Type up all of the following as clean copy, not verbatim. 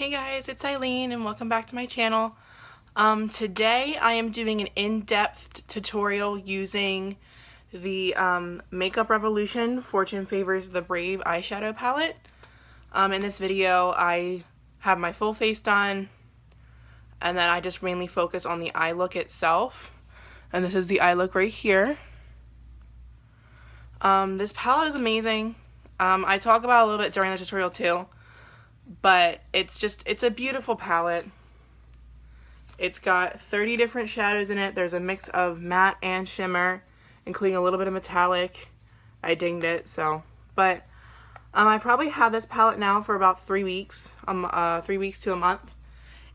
Hey guys, it's Eileen and welcome back to my channel. Today I am doing an in-depth tutorial using the Makeup Revolution Fortune Favors the Brave eyeshadow palette. In this video I have my full face done and then I just mainly focus on the eye look itself. And this is the eye look right here. This palette is amazing. I talk about it a little bit during the tutorial too. But it's a beautiful palette. It's got 30 different shadows in it. There's a mix of matte and shimmer, including a little bit of metallic. I dinged it, so. But I probably had this palette now for about 3 weeks, 3 weeks to a month.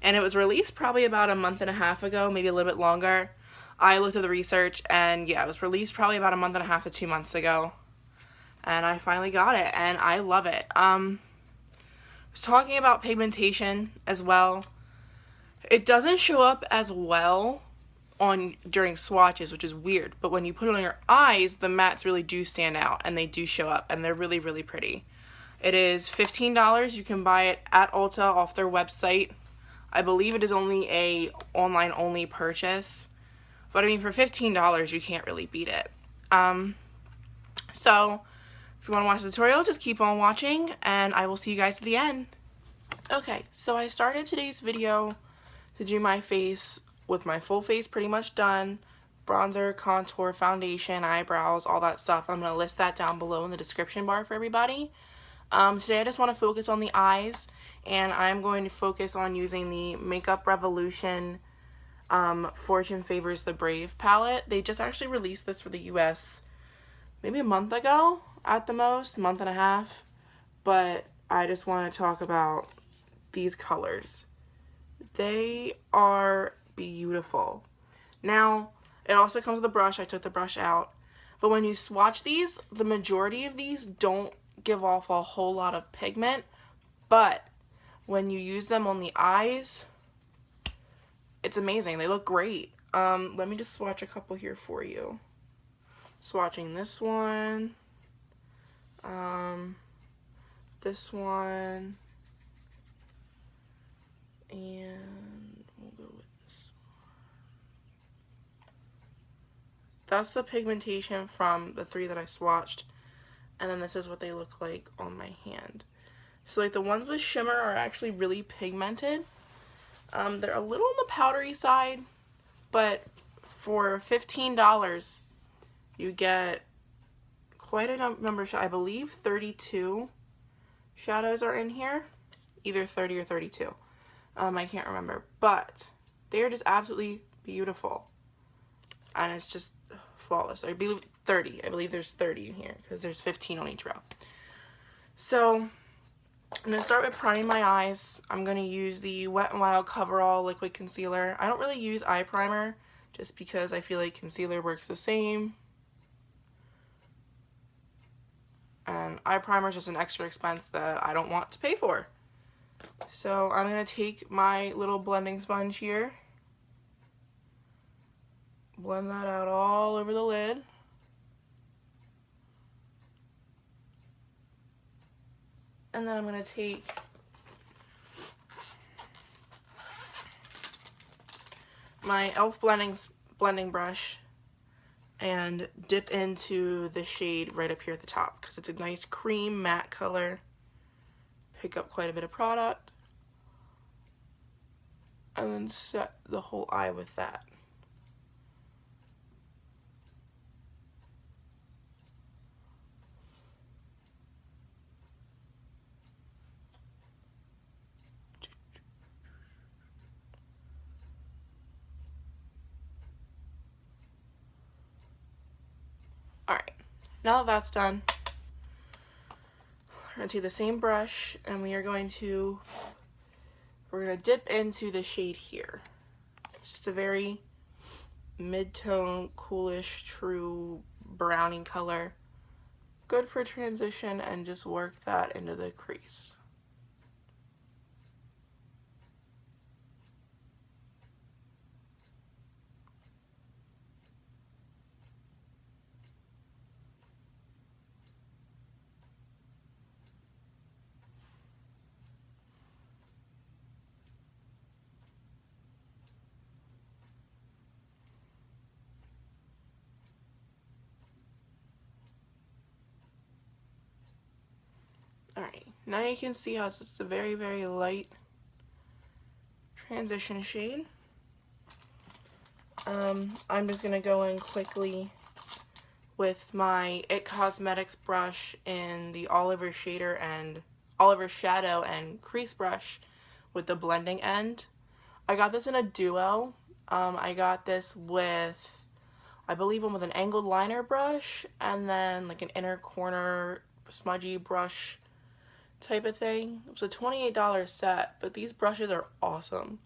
And it was released probably about a month and a half ago, maybe a little bit longer. I looked at the research and yeah, it was released probably about a month and a half to 2 months ago. And I finally got it and I love it. Talking about pigmentation as well, it doesn't show up as well during swatches, which is weird, but when you put it on your eyes, the mattes really do stand out and they do show up and they're really, really pretty. It is $15. You can buy it at Ulta off their website. I believe it is only a online only purchase, but I mean for $15 you can't really beat it. So if you want to watch the tutorial, just keep on watching and I will see you guys at the end. Okay, so I started today's video to do my face with my full face pretty much done. Bronzer, contour, foundation, eyebrows, all that stuff. I'm going to list that down below in the description bar for everybody. Today I just want to focus on the eyes and I'm going to focus on using the Makeup Revolution Fortune Favors the Brave palette. They just actually released this for the US maybe a month ago. At the most, month and a half, but I just want to talk about these colors. They are beautiful. Now, it also comes with a brush. I took the brush out, but when you swatch these, the majority of these don't give off a whole lot of pigment, but when you use them on the eyes, it's amazing. They look great. Let me just swatch a couple here for you. Swatching this one. This one, and we'll go with this one. That's the pigmentation from the 3 that I swatched, and then this is what they look like on my hand. So like the ones with shimmer are actually really pigmented. They're a little on the powdery side, but for $15 you get quite a number. I believe 32 shadows are in here, either 30 or 32. I can't remember, but they are just absolutely beautiful, and it's just flawless. I believe 30. I believe there's 30 in here because there's 15 on each row. So I'm gonna start with priming my eyes. I'm gonna use the Wet n Wild Coverall liquid concealer. I don't really use eye primer just because I feel like concealer works the same. And eye primer is just an extra expense that I don't want to pay for. So I'm going to take my little blending sponge here. Blend that out all over the lid. And then I'm going to take my e.l.f. blending brush and dip into the shade right up here at the top because it's a nice cream matte color. Pick up quite a bit of product and then set the whole eye with that. Alright, now that that's done, we're going to take the same brush and we're going to dip into the shade here. It's just a very mid-tone, coolish, true browning color. Good for transition and just work that into the crease. Alright, now you can see how it's just a very, very light transition shade. I'm just going to go in quickly with my IT Cosmetics brush in the Oliver Shadow and Crease brush with the blending end. I got this in a duo. I got this with, I believe, one with an angled liner brush and then like an inner corner smudgy brush type of thing. It was a $28 set, but these brushes are awesome.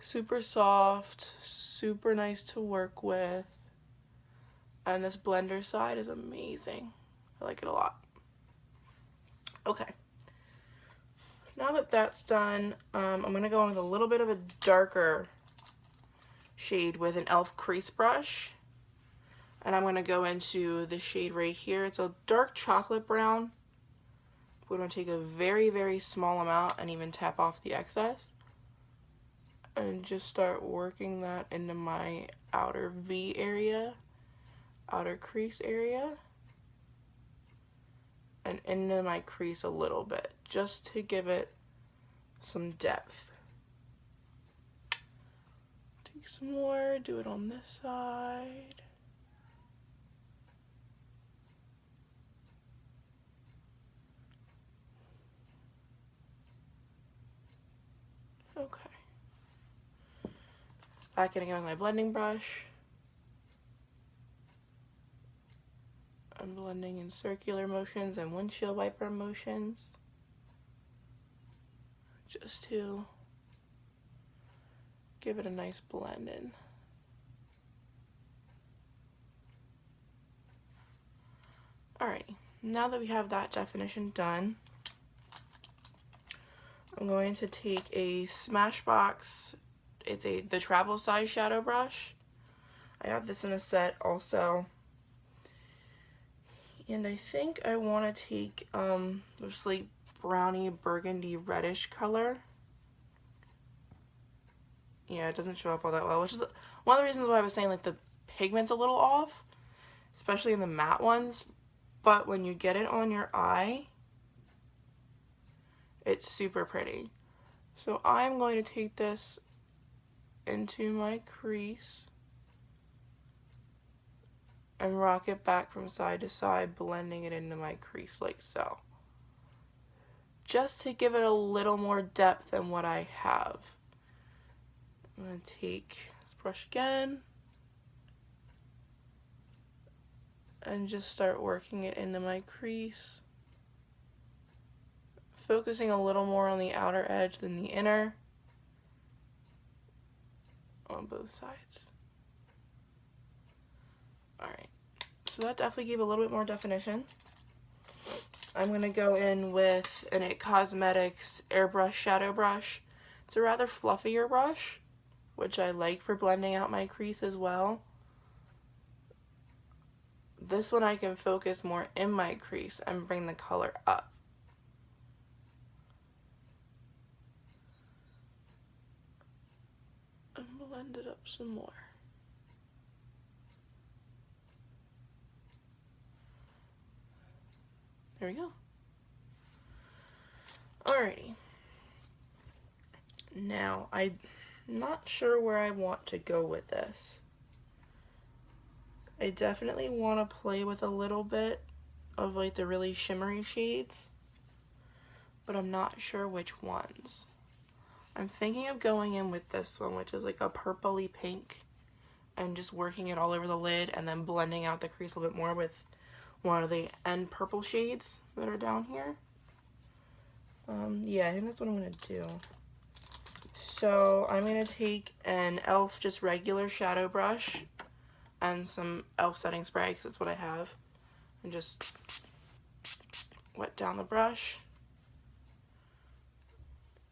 Super soft, super nice to work with, and this blender side is amazing. I like it a lot. Okay, now that that's done, I'm going to go in with a little bit of a darker shade with an e.l.f. crease brush, and I'm going to go into the shade right here. It's a dark chocolate brown. We're going to take a very, very small amount and even tap off the excess and just start working that into my outer V area, outer crease area, and into my crease a little bit, just to give it some depth. Take some more, do it on this side. Okay. Back in again with my blending brush. I'm blending in circular motions and windshield wiper motions, just to give it a nice blend in. Alrighty, now that we have that definition done, I'm going to take a Smashbox. It's the travel size shadow brush. I have this in a set also. And I think I want to take this like brownie burgundy reddish color. Yeah, it doesn't show up all that well, which is one of the reasons why I was saying like the pigment's a little off, especially in the matte ones. But when you get it on your eye, it's super pretty. So I'm going to take this into my crease and rock it back from side to side, blending it into my crease like so, just to give it a little more depth than what I have. I'm going to take this brush again and just start working it into my crease, focusing a little more on the outer edge than the inner on both sides. Alright, so that definitely gave a little bit more definition. I'm going to go in with an IT Cosmetics Airbrush Shadow Brush. It's a rather fluffier brush, which I like for blending out my crease as well. This one I can focus more in my crease and bring the color up. And blend it up some more. There we go. Alrighty. Now, I'm not sure where I want to go with this. I definitely want to play with a little bit of like the really shimmery shades, but I'm not sure which ones. I'm thinking of going in with this one, which is like a purpley pink, and just working it all over the lid and then blending out the crease a little bit more with one of the end purple shades that are down here. Yeah, I think that's what I'm going to do. So I'm going to take an e.l.f. just regular shadow brush and some e.l.f. setting spray, because that's what I have, and just wet down the brush,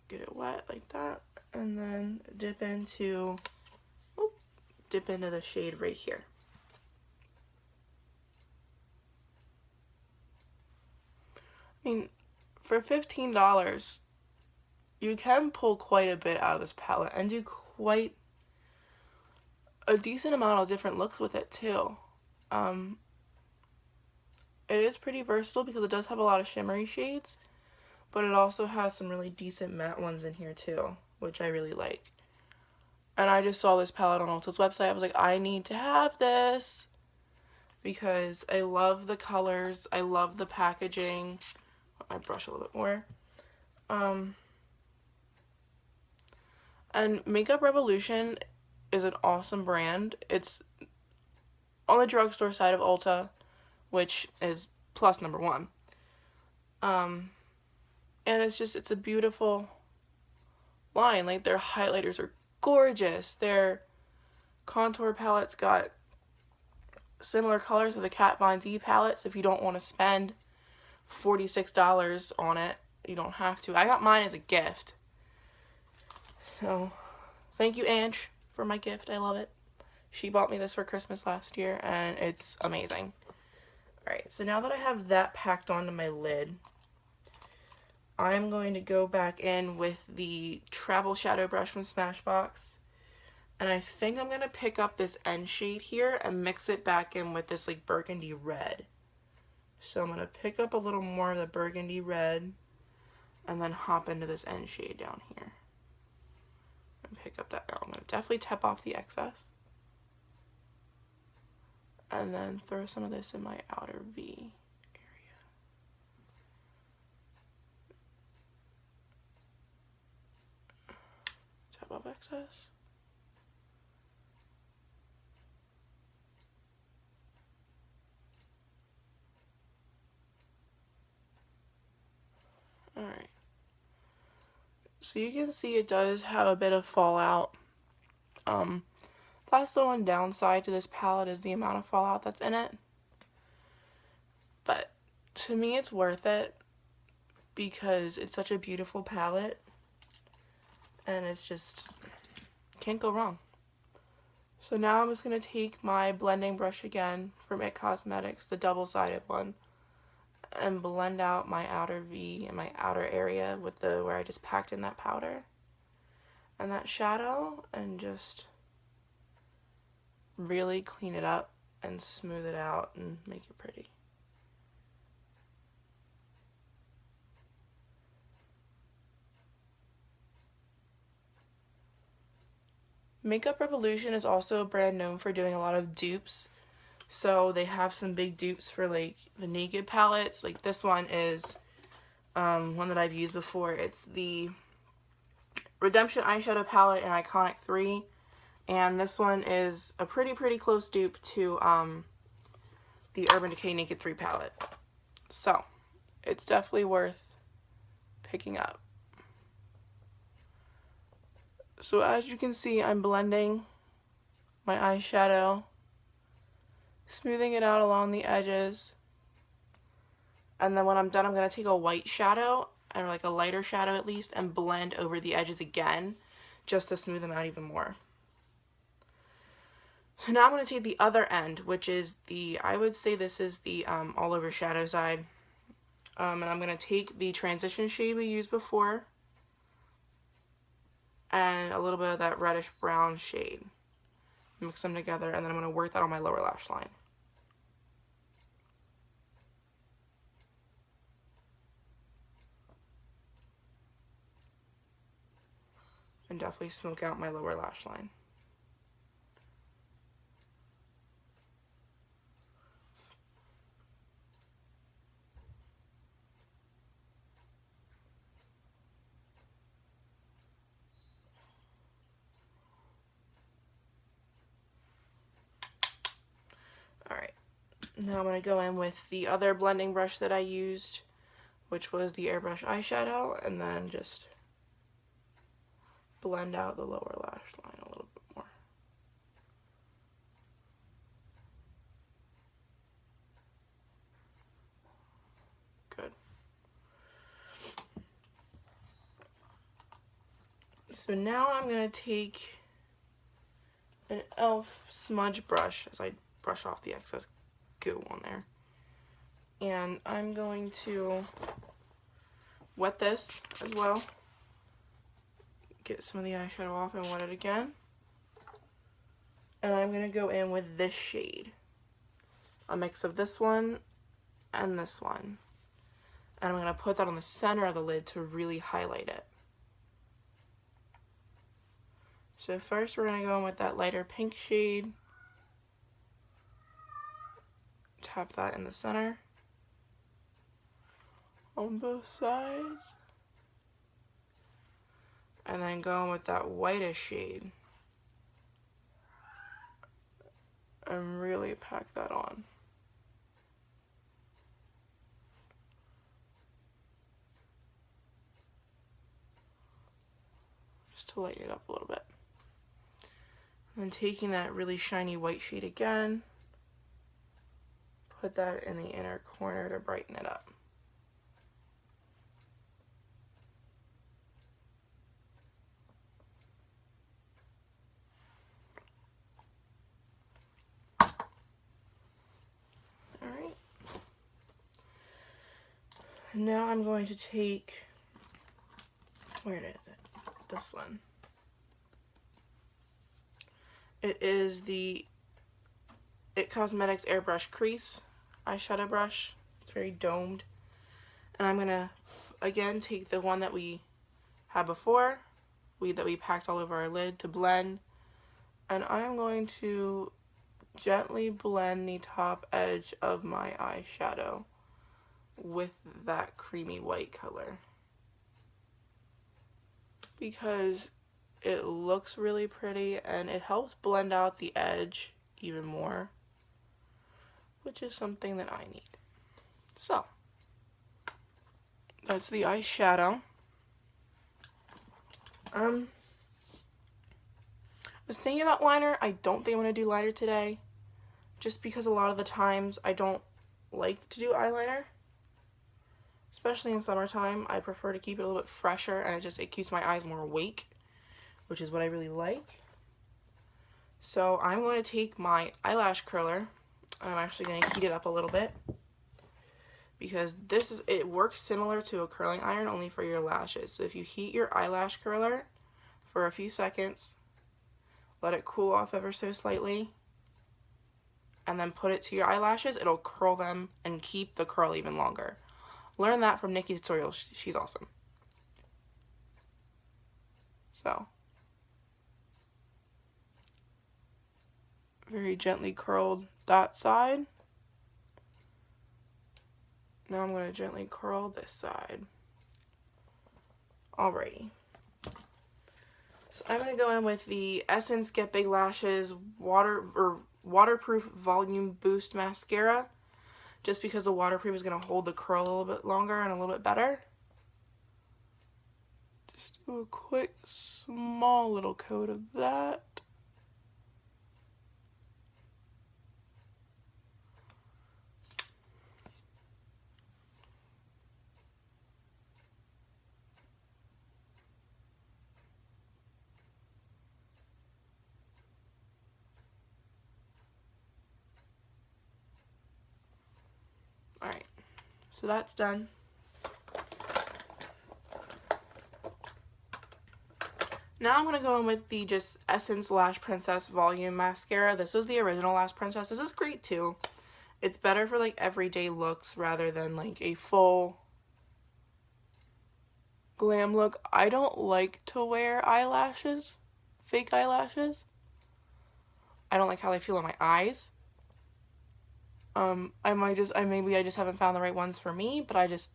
get it wet like that, and then dip into the shade right here. I mean, for $15, you can pull quite a bit out of this palette and do quite a decent amount of different looks with it too. It is pretty versatile because it does have a lot of shimmery shades, but it also has some really decent matte ones in here too, which I really like. And I just saw this palette on Ulta's website. I was like, I need to have this because I love the colors. I love the packaging. I brush a little bit more. And Makeup Revolution is an awesome brand. It's on the drugstore side of Ulta, which is plus #1. And it's a beautiful line. Like, their highlighters are gorgeous. Their contour palettes got similar colors to the Kat Von D palettes. If you don't want to spend $46 on it, you don't have to. I got mine as a gift. So, thank you, Ange, for my gift. I love it. She bought me this for Christmas last year, and it's amazing. Alright, so now that I have that packed onto my lid, I'm going to go back in with the Travel Shadow Brush from Smashbox. And I think I'm going to pick up this end shade here and mix it back in with this like burgundy red. So I'm going to pick up a little more of the burgundy red and then hop into this end shade down here. And pick up that. I'm going to definitely tap off the excess. And then throw some of this in my outer V area. Tap off excess. Alright. So you can see it does have a bit of fallout. That's the one downside to this palette is the amount of fallout that's in it. But to me it's worth it because it's such a beautiful palette. And it's just, can't go wrong. So now I'm just going to take my blending brush again from IT Cosmetics, the double-sided one, and blend out my outer V and my outer area with the where I just packed in that powder and that shadow, and just really clean it up and smooth it out and make it pretty. Makeup Revolution is also a brand known for doing a lot of dupes. So they have some big dupes for like the Naked palettes. Like this one is one that I've used before. It's the Redemption eyeshadow palette in Iconic 3. And this one is a pretty close dupe to the Urban Decay Naked 3 palette. So it's definitely worth picking up. So as you can see, I'm blending my eyeshadow, smoothing it out along the edges, and then when I'm done, I'm going to take a white shadow, or like a lighter shadow at least, and blend over the edges again, just to smooth them out even more. So now I'm going to take the other end, which is the, I would say this is the all over shadow side, and I'm going to take the transition shade we used before, and a little bit of that reddish brown shade. Mix them together, and then I'm going to work that on my lower lash line. And definitely smoke out my lower lash line. Alright, now I'm going to go in with the other blending brush that I used, which was the Airbrush eyeshadow, and then just blend out the lower lash line a little bit more. Good. So now I'm going to take an e.l.f. smudge brush as I brush off the excess goo on there. And I'm going to wet this as well. Get some of the eyeshadow off and wet it again. And I'm going to go in with this shade. A mix of this one and this one. And I'm going to put that on the center of the lid to really highlight it. So first we're going to go in with that lighter pink shade. Tap that in the center on both sides. And then go in with that whitish shade. And really pack that on. Just to lighten it up a little bit. And then taking that really shiny white shade again, put that in the inner corner to brighten it up. Alright. Now I'm going to take, where is it? This one. It is the It Cosmetics Airbrush Crease eyeshadow brush. It's very domed. And I'm gonna again take the one that we had before, that we packed all over our lid to blend. And I'm going to gently blend the top edge of my eyeshadow with that creamy white color. Because it looks really pretty and it helps blend out the edge even more, which is something that I need. So, that's the eyeshadow. I was thinking about liner. I don't think I'm going to do liner today, just because a lot of the times I don't like to do eyeliner. Especially in summertime, I prefer to keep it a little bit fresher, and it keeps my eyes more awake, which is what I really like. So I'm going to take my eyelash curler, and I'm actually going to heat it up a little bit, because it works similar to a curling iron, only for your lashes. So if you heat your eyelash curler for a few seconds, let it cool off ever so slightly, and then put it to your eyelashes, it'll curl them and keep the curl even longer. Learn that from Nikki's tutorial. She's awesome. So, very gently curled that side. Now I'm going to gently curl this side. Alrighty. So I'm going to go in with the Essence Get Big Lashes Waterproof Volume Boost Mascara, just because the waterproof is going to hold the curl a little bit longer and a little bit better. Just do a quick, small little coat of that. Alright, so that's done. Now I'm going to go in with the just Essence Lash Princess Volume Mascara. This was the original Lash Princess. This is great too. It's better for like everyday looks rather than like a full glam look. I don't like to wear eyelashes, fake eyelashes. I don't like how they feel on my eyes. Maybe I just haven't found the right ones for me, but I just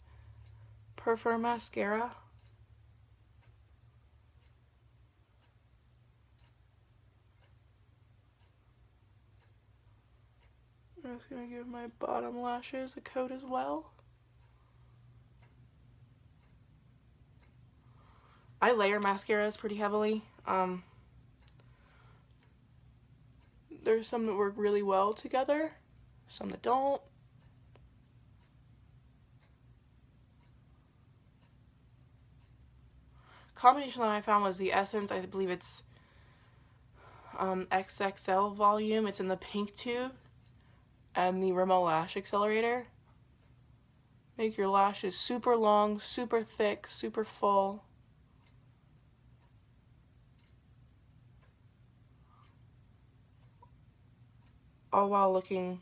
prefer mascara. I'm just going to give my bottom lashes a coat as well. I layer mascaras pretty heavily. There's some that work really well together, some that don't. Combination that I found was the Essence, I believe it's XXL volume. It's in the pink tube, and the Rimmel Lash Accelerator. Make your lashes super long, super thick, super full. All while looking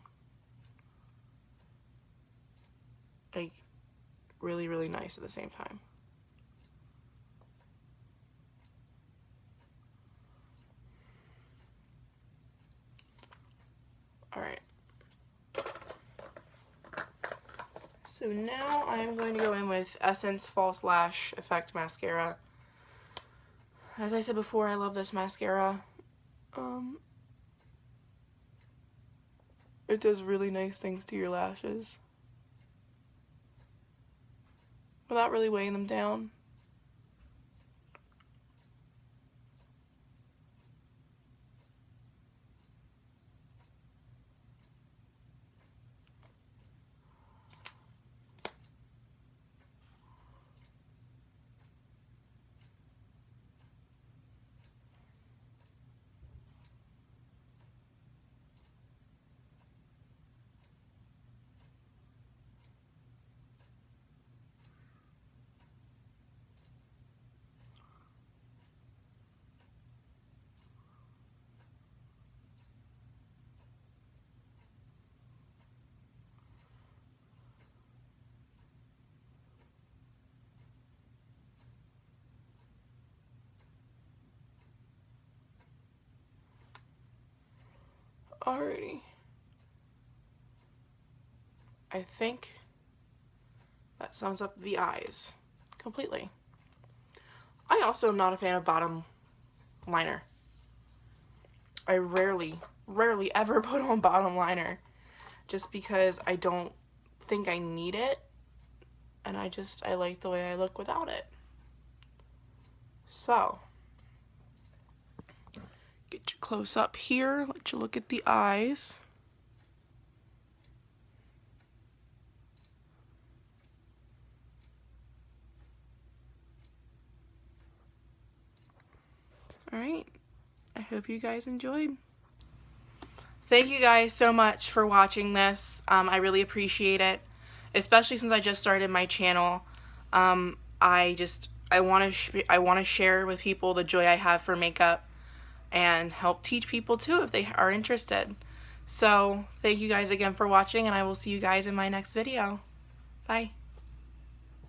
like really, really nice at the same time. Alright. So now I'm going to go in with Essence False Lash Effect Mascara. As I said before, I love this mascara. It does really nice things to your lashes without really weighing them down. Alrighty. I think that sums up the eyes completely. I also am not a fan of bottom liner. I rarely ever put on bottom liner just because I don't think I need it, and I like the way I look without it. So, get you close up here, let you look at the eyes. Alright, I hope you guys enjoyed. Thank you guys so much for watching this. I really appreciate it, especially since I just started my channel. I want to share with people the joy I have for makeup and help teach people too if they are interested. So thank you guys again for watching, and I will see you guys in my next video. Bye.